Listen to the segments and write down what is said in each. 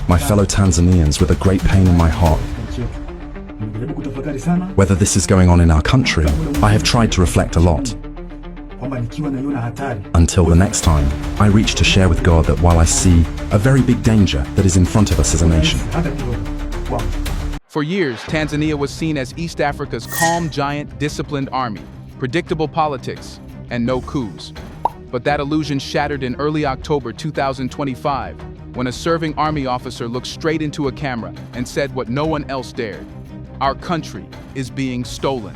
my fellow Tanzanians with a great pain in my heart. Whether this is going on in our country, I have tried to reflect a lot. Until the next time, I reach to share with God that while I see a very big danger that is in front of us as a nation. For years, Tanzania was seen as East Africa's calm, giant, disciplined army, predictable politics, and no coups. But that illusion shattered in early October 2025, when a serving army officer looked straight into a camera and said what no one else dared: "Our country is being stolen."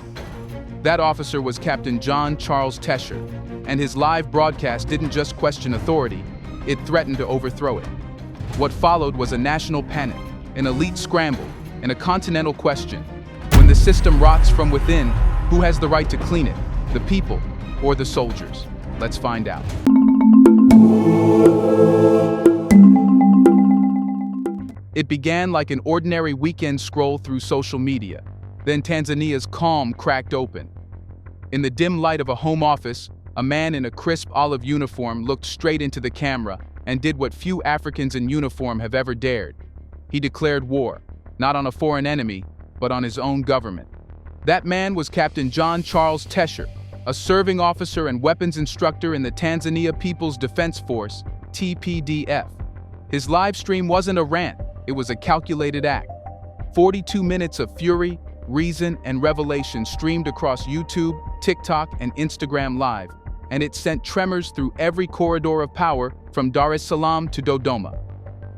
That officer was Captain John Charles Tesher, and his live broadcast didn't just question authority, it threatened to overthrow it. What followed was a national panic, an elite scramble, and a continental question. When the system rots from within, who has the right to clean it, the people or the soldiers? Let's find out. It began like an ordinary weekend scroll through social media. Then Tanzania's calm cracked open. In the dim light of a home office, a man in a crisp olive uniform looked straight into the camera and did what few Africans in uniform have ever dared. He declared war, not on a foreign enemy, but on his own government. That man was Captain John Charles Tesher, a serving officer and weapons instructor in the Tanzania People's Defense Force, TPDF. His live stream wasn't a rant, it was a calculated act. 42 minutes of fury, reason, and revelation streamed across YouTube, TikTok, and Instagram Live, and it sent tremors through every corridor of power from Dar es Salaam to Dodoma.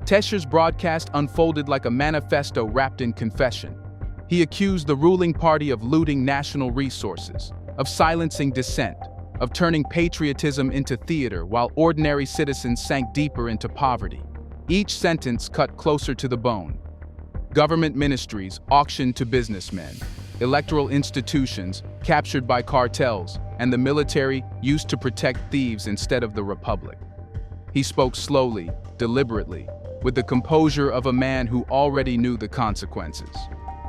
Tesher's broadcast unfolded like a manifesto wrapped in confession. He accused the ruling party of looting national resources, of silencing dissent, of turning patriotism into theater while ordinary citizens sank deeper into poverty. Each sentence cut closer to the bone. Government ministries auctioned to businessmen, electoral institutions captured by cartels, and the military used to protect thieves instead of the republic. He spoke slowly, deliberately, with the composure of a man who already knew the consequences.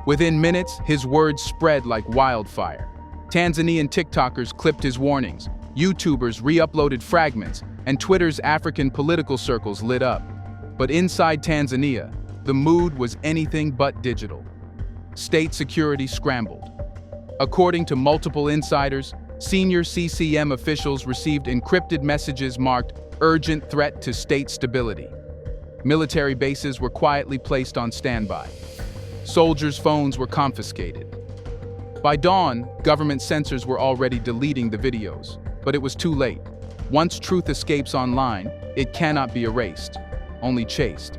Within minutes, his words spread like wildfire. Tanzanian TikTokers clipped his warnings, YouTubers re-uploaded fragments, and Twitter's African political circles lit up. But inside Tanzania, the mood was anything but digital. State security scrambled. According to multiple insiders, senior CCM officials received encrypted messages marked "urgent threat to state stability." Military bases were quietly placed on standby. Soldiers' phones were confiscated. By dawn, government censors were already deleting the videos, but it was too late. Once truth escapes online, it cannot be erased, only chased.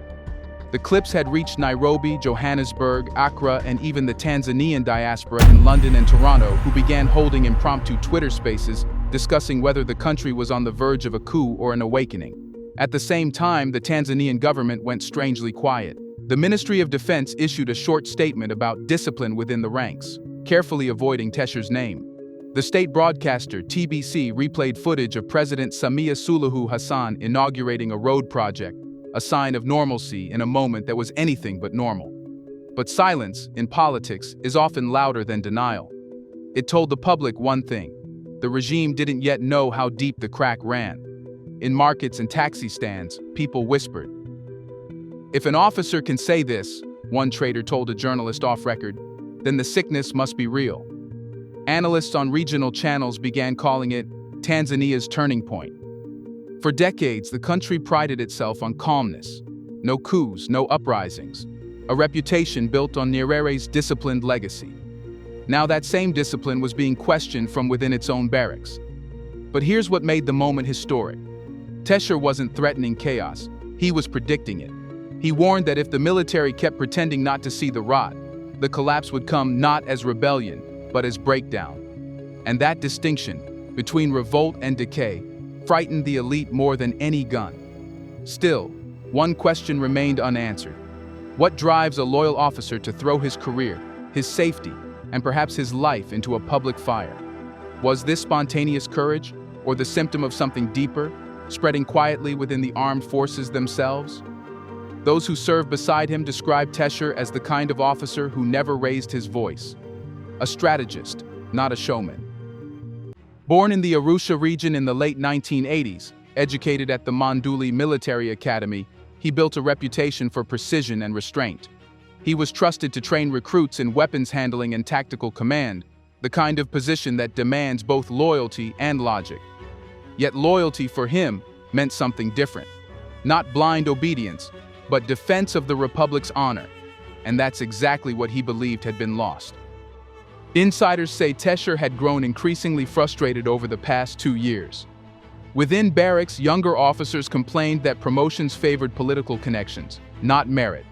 The clips had reached Nairobi, Johannesburg, Accra, and even the Tanzanian diaspora in London and Toronto, who began holding impromptu Twitter spaces discussing whether the country was on the verge of a coup or an awakening. At the same time, the Tanzanian government went strangely quiet. The Ministry of Defense issued a short statement about discipline within the ranks, carefully avoiding Tesher's name. The state broadcaster, TBC, replayed footage of President Samia Suluhu Hassan inaugurating a road project, a sign of normalcy in a moment that was anything but normal. But silence, in politics, is often louder than denial. It told the public one thing: the regime didn't yet know how deep the crack ran. In markets and taxi stands, people whispered. "If an officer can say this," one trader told a journalist off record, "then the sickness must be real." Analysts on regional channels began calling it Tanzania's turning point. For decades, the country prided itself on calmness. No coups, no uprisings. A reputation built on Nyerere's disciplined legacy. Now that same discipline was being questioned from within its own barracks. But here's what made the moment historic. Tesher wasn't threatening chaos, he was predicting it. He warned that if the military kept pretending not to see the rot, the collapse would come not as rebellion, but as breakdown. And that distinction, between revolt and decay, frightened the elite more than any gun. Still, one question remained unanswered. What drives a loyal officer to throw his career, his safety, and perhaps his life into a public fire? Was this spontaneous courage, or the symptom of something deeper, spreading quietly within the armed forces themselves? Those who served beside him described Tesher as the kind of officer who never raised his voice. A strategist, not a showman. Born in the Arusha region in the late 1980s, educated at the Monduli Military Academy, he built a reputation for precision and restraint. He was trusted to train recruits in weapons handling and tactical command, the kind of position that demands both loyalty and logic. Yet loyalty for him meant something different. Not blind obedience, but defense of the Republic's honor. And that's exactly what he believed had been lost. Insiders say Tesher had grown increasingly frustrated over the past 2 years. Within barracks, younger officers complained that promotions favored political connections, not merit.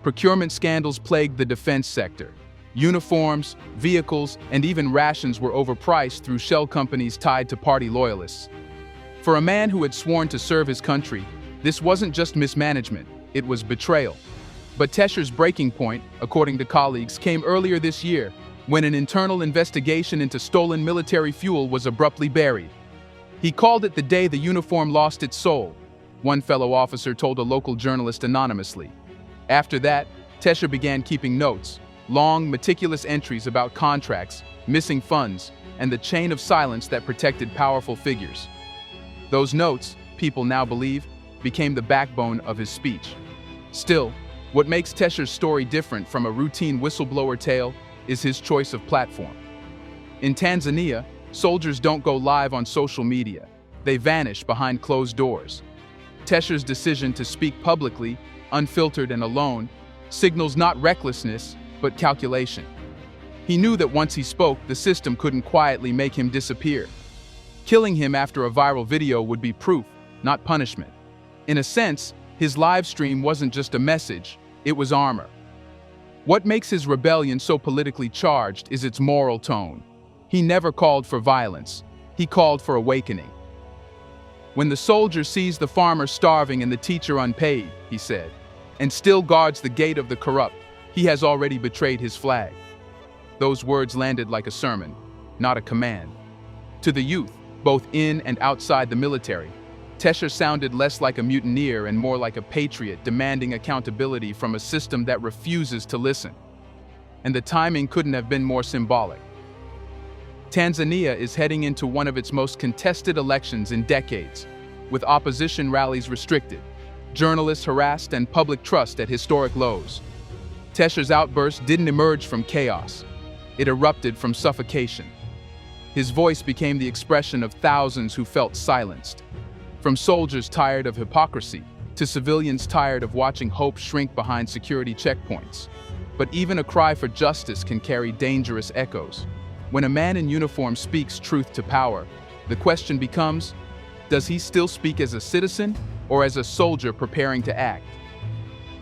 Procurement scandals plagued the defense sector. Uniforms, vehicles, and even rations were overpriced through shell companies tied to party loyalists. For a man who had sworn to serve his country, this wasn't just mismanagement, it was betrayal. But Tesher's breaking point, according to colleagues, came earlier this year, when an internal investigation into stolen military fuel was abruptly buried. He called it the day the uniform lost its soul, one fellow officer told a local journalist anonymously. After that, Tesher began keeping notes, long, meticulous entries about contracts, missing funds, and the chain of silence that protected powerful figures. Those notes, people now believe, became the backbone of his speech. Still, what makes Tesher's story different from a routine whistleblower tale is his choice of platform. In Tanzania, soldiers don't go live on social media. They vanish behind closed doors. Tesher's decision to speak publicly, unfiltered and alone, signals not recklessness, but calculation. He knew that once he spoke, the system couldn't quietly make him disappear. Killing him after a viral video would be proof, not punishment. In a sense, his live stream wasn't just a message, it was armor. What makes his rebellion so politically charged is its moral tone. He never called for violence, he called for awakening. When the soldier sees the farmer starving and the teacher unpaid, he said, and still guards the gate of the corrupt, he has already betrayed his flag. Those words landed like a sermon, not a command. To the youth, both in and outside the military, Tesher sounded less like a mutineer and more like a patriot demanding accountability from a system that refuses to listen. And the timing couldn't have been more symbolic. Tanzania is heading into one of its most contested elections in decades, with opposition rallies restricted, journalists harassed, and public trust at historic lows. Tesher's outburst didn't emerge from chaos. It erupted from suffocation. His voice became the expression of thousands who felt silenced. From soldiers tired of hypocrisy to civilians tired of watching hope shrink behind security checkpoints. But even a cry for justice can carry dangerous echoes. When a man in uniform speaks truth to power, the question becomes, does he still speak as a citizen or as a soldier preparing to act?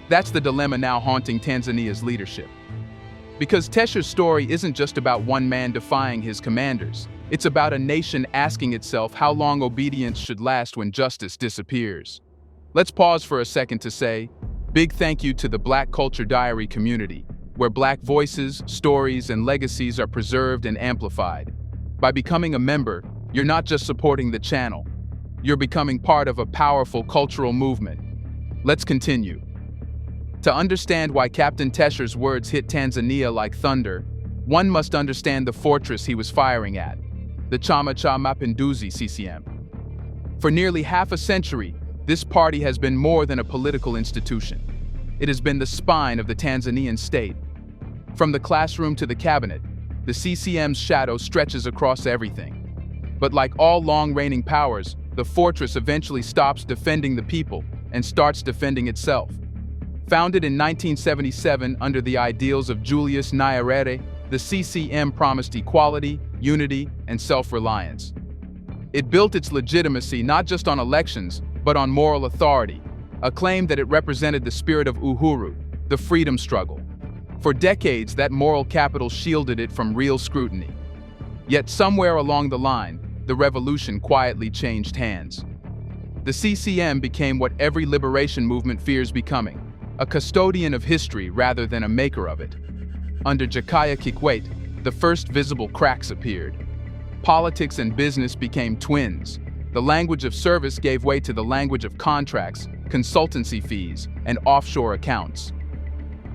That's the dilemma now haunting Tanzania's leadership. Because Tesher's story isn't just about one man defying his commanders. It's about a nation asking itself how long obedience should last when justice disappears. Let's pause for a second to say, big thank you to the Black Culture Diary community, where Black voices, stories, and legacies are preserved and amplified. By becoming a member, you're not just supporting the channel, you're becoming part of a powerful cultural movement. Let's continue. To understand why Captain Tesher's words hit Tanzania like thunder, one must understand the fortress he was firing at, the Chama cha Mapinduzi CCM. For nearly half a century, this party has been more than a political institution. It has been the spine of the Tanzanian state. From the classroom to the cabinet, the CCM's shadow stretches across everything. But like all long-reigning powers, the fortress eventually stops defending the people and starts defending itself. Founded in 1977 under the ideals of Julius Nyerere, the CCM promised equality, unity, and self-reliance. It built its legitimacy not just on elections, but on moral authority, a claim that it represented the spirit of Uhuru, the freedom struggle. For decades, that moral capital shielded it from real scrutiny. Yet somewhere along the line, the revolution quietly changed hands. The CCM became what every liberation movement fears becoming, a custodian of history rather than a maker of it. Under Jakaya Kikwete, the first visible cracks appeared. Politics and business became twins. The language of service gave way to the language of contracts, consultancy fees, and offshore accounts.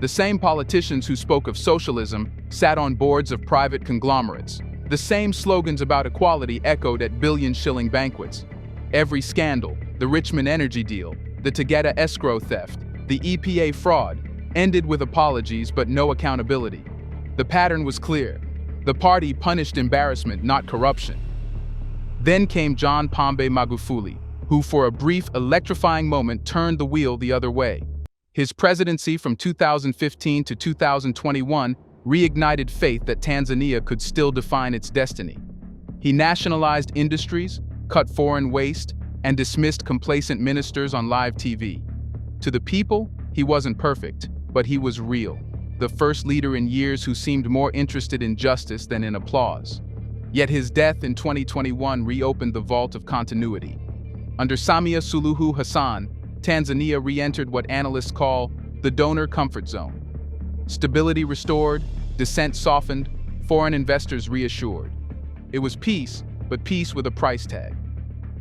The same politicians who spoke of socialism sat on boards of private conglomerates. The same slogans about equality echoed at billion-shilling banquets. Every scandal, the Richmond energy deal, the Tegeta escrow theft, the EPA fraud, ended with apologies but no accountability. The pattern was clear. The party punished embarrassment, not corruption. Then came John Pombe Magufuli, who for a brief, electrifying moment turned the wheel the other way. His presidency from 2015 to 2021 reignited faith that Tanzania could still define its destiny. He nationalized industries, cut foreign waste, and dismissed complacent ministers on live TV. To the people, he wasn't perfect, but he was real. The first leader in years who seemed more interested in justice than in applause. Yet his death in 2021 reopened the vault of continuity. Under Samia Suluhu Hassan, Tanzania re-entered what analysts call the donor comfort zone. Stability restored, dissent softened, foreign investors reassured. It was peace, but peace with a price tag.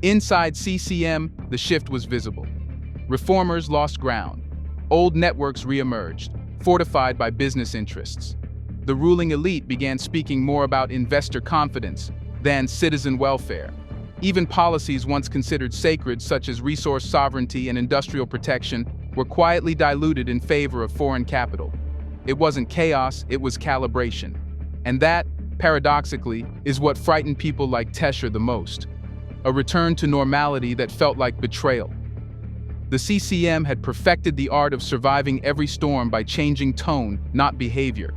Inside CCM, the shift was visible. Reformers lost ground. Old networks re-emerged, fortified by business interests. The ruling elite began speaking more about investor confidence than citizen welfare. Even policies once considered sacred, such as resource sovereignty and industrial protection, were quietly diluted in favor of foreign capital. It wasn't chaos, it was calibration. And that, paradoxically, is what frightened people like Tesher the most. A return to normality that felt like betrayal. The CCM had perfected the art of surviving every storm by changing tone, not behavior.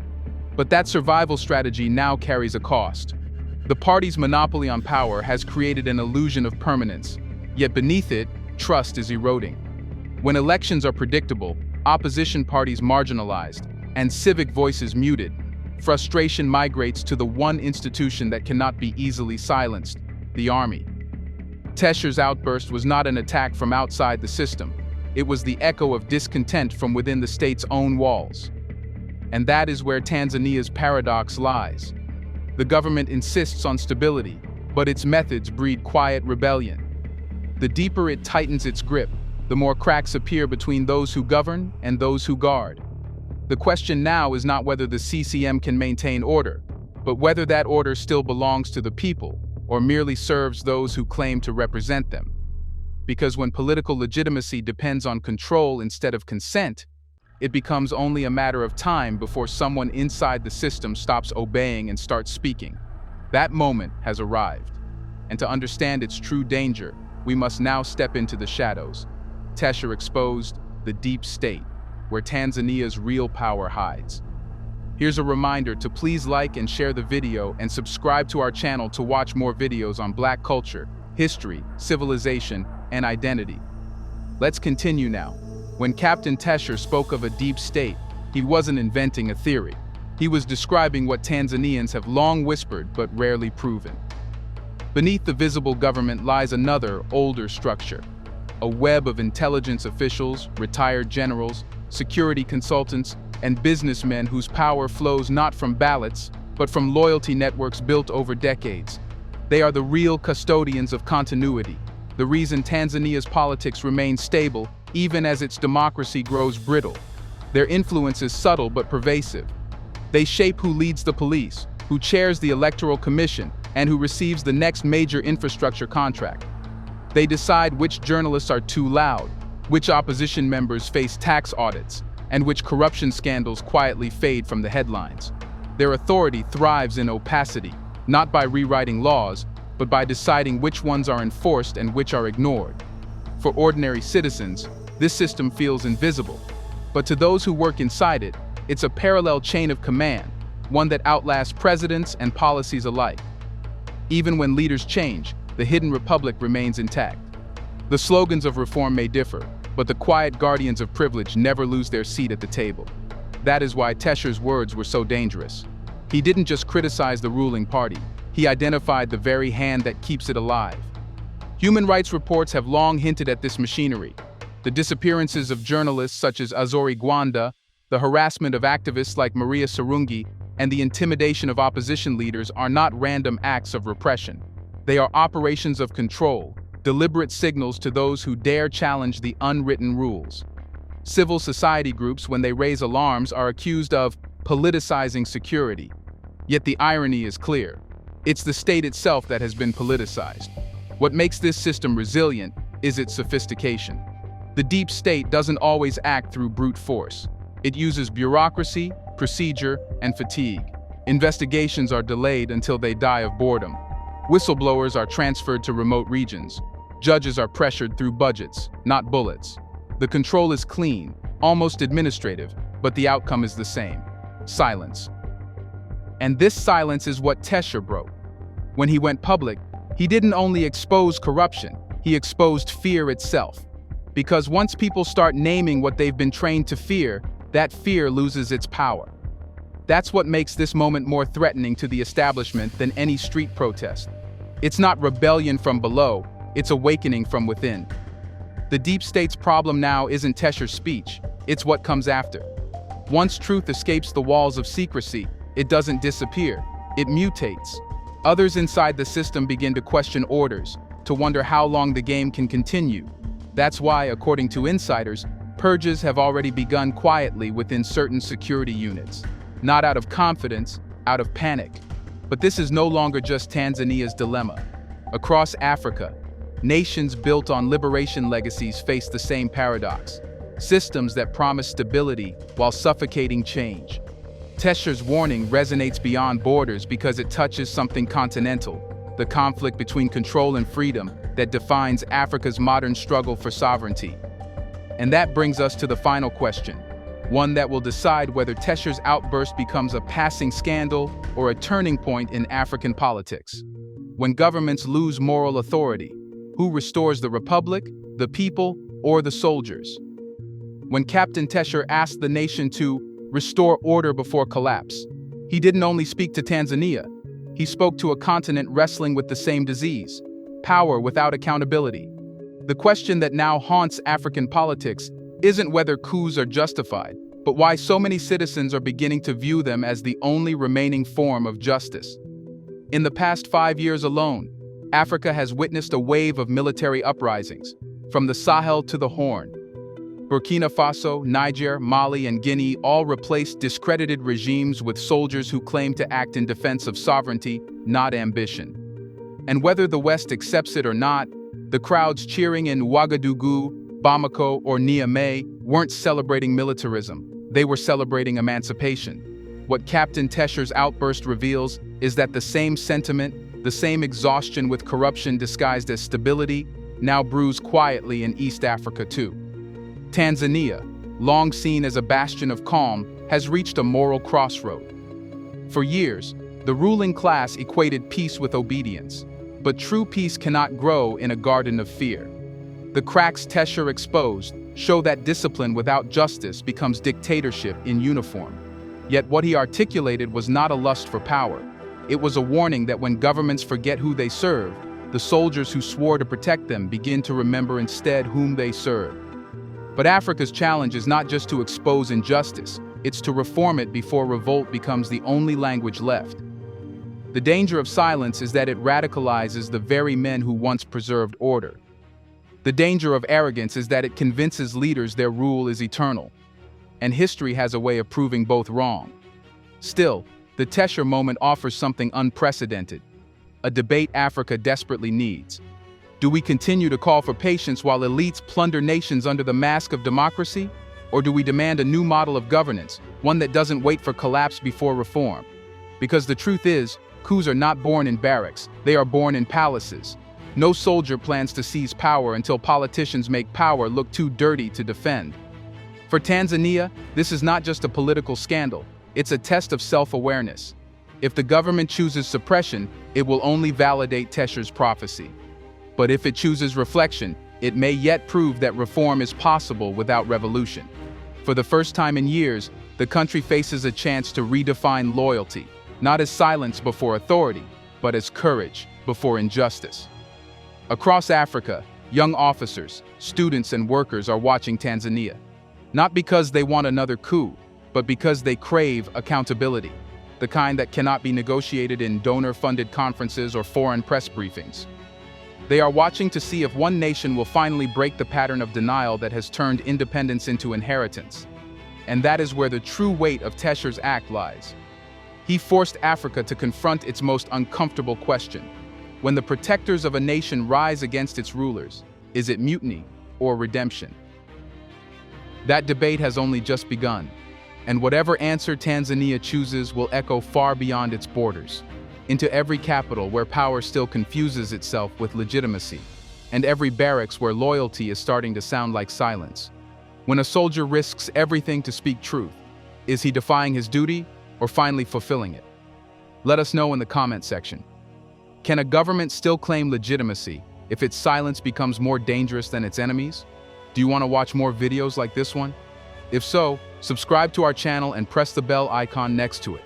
But that survival strategy now carries a cost. The party's monopoly on power has created an illusion of permanence, yet beneath it, trust is eroding. When elections are predictable, opposition parties marginalized, and civic voices muted, frustration migrates to the one institution that cannot be easily silenced, the army. Tesher's outburst was not an attack from outside the system. It was the echo of discontent from within the state's own walls. And that is where Tanzania's paradox lies. The government insists on stability, but its methods breed quiet rebellion. The deeper it tightens its grip, the more cracks appear between those who govern and those who guard. The question now is not whether the CCM can maintain order, but whether that order still belongs to the people or merely serves those who claim to represent them. Because when political legitimacy depends on control instead of consent, it becomes only a matter of time before someone inside the system stops obeying and starts speaking. That moment has arrived. And to understand its true danger, we must now step into the shadows. Tesher exposed the deep state, where Tanzania's real power hides. Here's a reminder to please like and share the video and subscribe to our channel to watch more videos on Black culture, history, civilization, and identity. Let's continue now. When Captain Tesher spoke of a deep state, he wasn't inventing a theory. He was describing what Tanzanians have long whispered but rarely proven. Beneath the visible government lies another, older structure. A web of intelligence officials, retired generals, security consultants, and businessmen whose power flows not from ballots, but from loyalty networks built over decades. They are the real custodians of continuity, the reason Tanzania's politics remain stable even as its democracy grows brittle. Their influence is subtle but pervasive. They shape who leads the police, who chairs the electoral commission, and who receives the next major infrastructure contract. They decide which journalists are too loud, which opposition members face tax audits, and which corruption scandals quietly fade from the headlines. Their authority thrives in opacity, not by rewriting laws, but by deciding which ones are enforced and which are ignored. For ordinary citizens, this system feels invisible, but to those who work inside it, it's a parallel chain of command, one that outlasts presidents and policies alike. Even when leaders change, the hidden republic remains intact. The slogans of reform may differ, but the quiet guardians of privilege never lose their seat at the table. That is why Tesher's words were so dangerous. He didn't just criticize the ruling party, he identified the very hand that keeps it alive. Human rights reports have long hinted at this machinery. The disappearances of journalists such as Azori Gwanda, the harassment of activists like Maria Sarungi, and the intimidation of opposition leaders are not random acts of repression. They are operations of control, deliberate signals to those who dare challenge the unwritten rules. Civil society groups, when they raise alarms, are accused of politicizing security. Yet the irony is clear. It's the state itself that has been politicized. What makes this system resilient is its sophistication. The deep state doesn't always act through brute force. It uses bureaucracy, procedure, and fatigue. Investigations are delayed until they die of boredom. Whistleblowers are transferred to remote regions. Judges are pressured through budgets, not bullets. The control is clean, almost administrative, but the outcome is the same: silence. And this silence is what Tesher broke. When he went public, he didn't only expose corruption, he exposed fear itself. Because once people start naming what they've been trained to fear, that fear loses its power. That's what makes this moment more threatening to the establishment than any street protest. It's not rebellion from below, it's awakening from within. The deep state's problem now isn't Tesher's speech, it's what comes after. Once truth escapes the walls of secrecy, it doesn't disappear, it mutates. Others inside the system begin to question orders, to wonder how long the game can continue. That's why, according to insiders, purges have already begun quietly within certain security units. Not out of confidence, out of panic. But this is no longer just Tanzania's dilemma. Across Africa, nations built on liberation legacies face the same paradox. Systems that promise stability while suffocating change. Tesher's warning resonates beyond borders because it touches something continental, the conflict between control and freedom that defines Africa's modern struggle for sovereignty. And that brings us to the final question, one that will decide whether Tesher's outburst becomes a passing scandal or a turning point in African politics. When governments lose moral authority, who restores the republic, the people, or the soldiers? When Captain Tesher asked the nation to restore order before collapse, he didn't only speak to Tanzania, he spoke to a continent wrestling with the same disease: power without accountability. The question that now haunts African politics isn't whether coups are justified, but why so many citizens are beginning to view them as the only remaining form of justice. In the past 5 years alone, Africa has witnessed a wave of military uprisings, from the Sahel to the Horn. Burkina Faso, Niger, Mali, and Guinea all replaced discredited regimes with soldiers who claim to act in defense of sovereignty, not ambition. And whether the West accepts it or not, the crowds cheering in Ouagadougou, Bamako, or Niamey weren't celebrating militarism, they were celebrating emancipation. What Captain Tesher's outburst reveals is that the same sentiment, the same exhaustion with corruption disguised as stability, now brews quietly in East Africa too. Tanzania, long seen as a bastion of calm, has reached a moral crossroad. For years, the ruling class equated peace with obedience, but true peace cannot grow in a garden of fear. The cracks Tesher exposed show that discipline without justice becomes dictatorship in uniform. Yet what he articulated was not a lust for power. It was a warning that when governments forget who they serve, the soldiers who swore to protect them begin to remember instead whom they serve. But Africa's challenge is not just to expose injustice, it's to reform it before revolt becomes the only language left. The danger of silence is that it radicalizes the very men who once preserved order. The danger of arrogance is that it convinces leaders their rule is eternal. And history has a way of proving both wrong. Still, the Tesher moment offers something unprecedented, a debate Africa desperately needs. Do we continue to call for patience while elites plunder nations under the mask of democracy? Or do we demand a new model of governance, one that doesn't wait for collapse before reform? Because the truth is, coups are not born in barracks, they are born in palaces. No soldier plans to seize power until politicians make power look too dirty to defend. For Tanzania, this is not just a political scandal, it's a test of self-awareness. If the government chooses suppression, it will only validate Tesher's prophecy. But if it chooses reflection, it may yet prove that reform is possible without revolution. For the first time in years, the country faces a chance to redefine loyalty, not as silence before authority, but as courage before injustice. Across Africa, young officers, students, and workers are watching Tanzania. Not because they want another coup, but because they crave accountability, the kind that cannot be negotiated in donor-funded conferences or foreign press briefings. They are watching to see if one nation will finally break the pattern of denial that has turned independence into inheritance. And that is where the true weight of Tesher's act lies. He forced Africa to confront its most uncomfortable question. When the protectors of a nation rise against its rulers, is it mutiny or redemption? That debate has only just begun, and whatever answer Tanzania chooses will echo far beyond its borders, into every capital where power still confuses itself with legitimacy, and every barracks where loyalty is starting to sound like silence. When a soldier risks everything to speak truth, is he defying his duty or finally fulfilling it? Let us know in the comment section. Can a government still claim legitimacy if its silence becomes more dangerous than its enemies? Do you want to watch more videos like this one? If so, subscribe to our channel and press the bell icon next to it.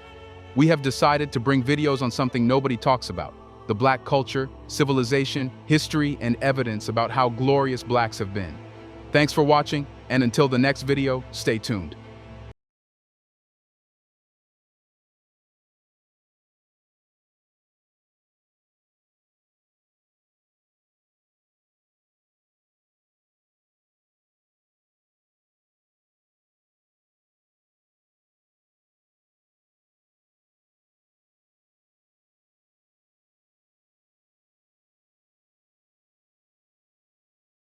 We have decided to bring videos on something nobody talks about: the Black culture, civilization, history, and evidence about how glorious Blacks have been. Thanks for watching, and until the next video, stay tuned.